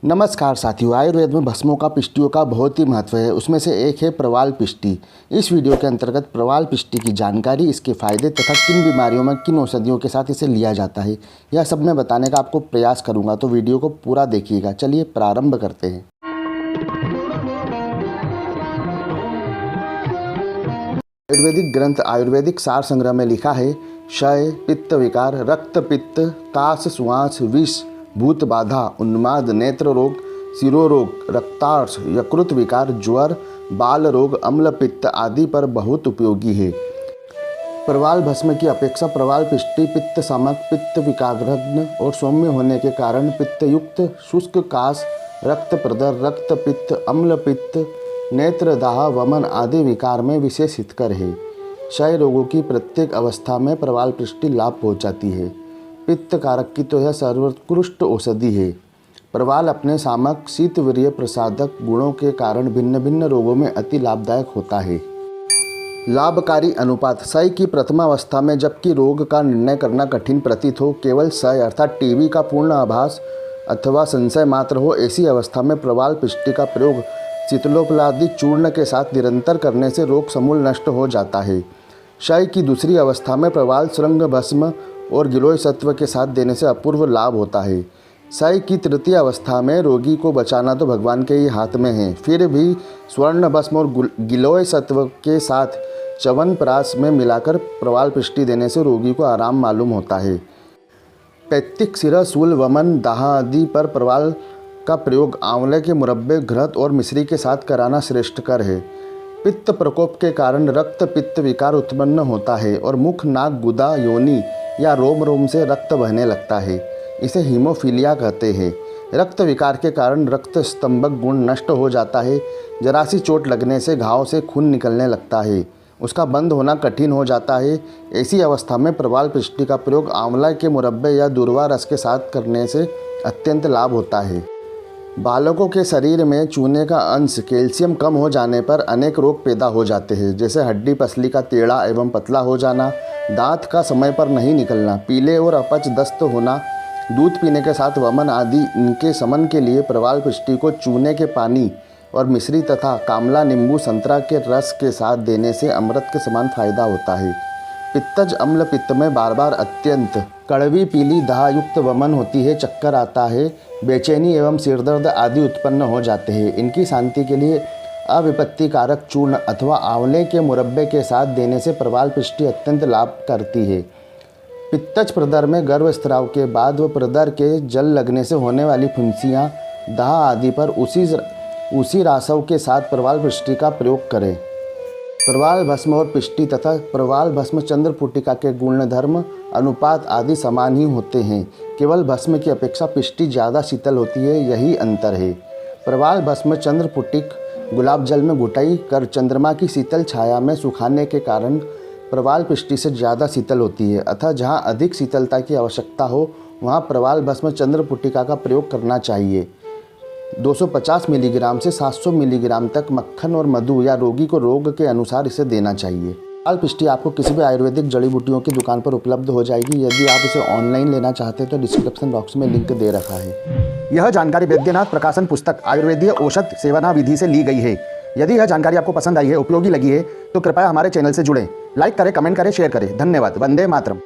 नमस्कार साथियों, आयुर्वेद में भस्मों का पिष्टियों का बहुत ही महत्व है। उसमें से एक है प्रवाल पिष्टि। इस वीडियो के अंतर्गत प्रवाल पिष्टि की जानकारी, इसके फायदे तथा किन बीमारियों में किन औषधियों के साथ इसे लिया जाता है, यह सब मैं बताने का आपको प्रयास करूंगा, तो वीडियो को पूरा देखिएगा। चलिए प्रारंभ करते हैं। आयुर्वेदिक ग्रंथ आयुर्वेदिक सार संग्रह में लिखा है, क्षय, पित्त विकार, रक्त पित्त, कास, सुआंस, विष, भूत बाधा, उन्माद, नेत्र रोग, शिरोरोग, रक्तार्श, यकृत विकार, ज्वर, बाल रोग, अम्ल पित्त आदि पर बहुत उपयोगी है। प्रवाल भस्म की अपेक्षा प्रवाल पिष्टि पित्त सामक, पित्त विकाग्रग्न और सौम्य होने के कारण पित्तयुक्त शुष्क कास, रक्त प्रदर, रक्त पित्त, अम्ल पित्त, नेत्र दाह, वमन आदि विकार में विशेष हितकर है। क्षय रोगों की प्रत्येक अवस्था में प्रवाल पिष्टि लाभ पहुंचाती है। पित्त कारक की तो यह सर्वोत्कृष्ट औषधि है। प्रवाल अपने सामक, शीतवीर्य प्रसादक गुणों के कारण भिन्न भिन्न रोगों में अति लाभदायक होता है। लाभकारी अनुपात। क्षय की प्रथमावस्था में जबकि रोग का निर्णय करना कठिन प्रतीत हो, केवल क्षय अर्थात टीबी का पूर्ण आभास अथवा संशय मात्र हो, ऐसी अवस्था में प्रवाल पिष्टि का प्रयोग शीतलोपलादी चूर्ण के साथ निरंतर करने से रोग समूल नष्ट हो जाता है। क्षय की दूसरी अवस्था में प्रवाल श्रृंग भस्म और गिलोय सत्व के साथ देने से अपूर्व लाभ होता है। क्षय की तृतीय अवस्था में रोगी को बचाना तो भगवान के ही हाथ में है, फिर भी स्वर्ण भस्म और गिलोय सत्व के साथ च्यवनप्राश में मिलाकर प्रवाल पिष्टि देने से रोगी को आराम मालूम होता है। पैत्तिक, शिरः, शूल, वमन, दाह आदि पर प्रवाल का प्रयोग आंवले के मुरब्बे, घृत और मिश्री के साथ कराना श्रेष्ठकर है। पित्त प्रकोप के कारण रक्त पित्त विकार उत्पन्न होता है और मुख, नाक, गुदा, योनि या रोम रोम से रक्त बहने लगता है। इसे हीमोफीलिया कहते हैं। रक्त विकार के कारण रक्त स्तंभक गुण नष्ट हो जाता है। जरा सी चोट लगने से घाव से खून निकलने लगता है, उसका बंद होना कठिन हो जाता है। ऐसी अवस्था में प्रवाल पिष्टि का प्रयोग आंवला के मुरब्बे या दूर्वा रस के साथ करने से अत्यंत लाभ होता है। बालकों के शरीर में चूने का अंश, कैल्शियम कम हो जाने पर अनेक रोग पैदा हो जाते हैं, जैसे हड्डी पसली का टेढ़ा एवं पतला हो जाना, दांत का समय पर नहीं निकलना, पीले और अपच दस्त होना, दूध पीने के साथ वमन आदि। इनके शमन के लिए प्रवाल पिष्टि को चूने के पानी और मिश्री तथा कामला, नींबू, संतरा के रस के साथ देने से अमृत के समान फायदा होता है। पित्तज अम्ल पित्त में बार बार अत्यंत कड़वी पीली दाह युक्त वमन होती है, चक्कर आता है, बेचैनी एवं सिरदर्द आदि उत्पन्न हो जाते हैं। इनकी शांति के लिए अविपत्तिकारक चूर्ण अथवा आंवले के मुरब्बे के साथ देने से प्रवाल पिष्टि अत्यंत लाभ करती है। पित्तज प्रदर में गर्भस्राव के बाद व प्रदर के जल लगने से होने वाली फुंसियाँ, दाह आदि पर उसी रासव के साथ प्रवाल पिष्टि का प्रयोग करें। प्रवाल भस्म और पिष्टि तथा प्रवाल भस्म चंद्रपुटिका के गुणधर्म, अनुपात आदि समान ही होते हैं। केवल भस्म की अपेक्षा पिष्टि ज़्यादा शीतल होती है, यही अंतर है। प्रवाल भस्म चंद्रपुटिक गुलाब जल में घुटाई कर चंद्रमा की शीतल छाया में सुखाने के कारण प्रवाल पिष्टि से ज़्यादा शीतल होती है। अतः जहाँ अधिक शीतलता की आवश्यकता हो, वहाँ प्रवाल भस्म चंद्रपुटिका का प्रयोग करना चाहिए। 250 मिलीग्राम से 700 मिलीग्राम तक मक्खन और मधु या रोगी को रोग के अनुसार इसे देना चाहिए। प्रवाल पिष्टि आपको किसी भी आयुर्वेदिक जड़ी बूटियों की दुकान पर उपलब्ध हो जाएगी। यदि आप इसे ऑनलाइन लेना चाहते हैं तो डिस्क्रिप्शन बॉक्स में लिंक दे रखा है। यह जानकारी वैद्यनाथ प्रकाशन पुस्तक आयुर्वेदीय औषध सेवना विधि से ली गई है। यदि यह जानकारी आपको पसंद आई है, उपयोगी लगी है, तो कृपया हमारे चैनल से जुड़ें। लाइक करें, कमेंट करें, शेयर करें। धन्यवाद। वंदे मातरम।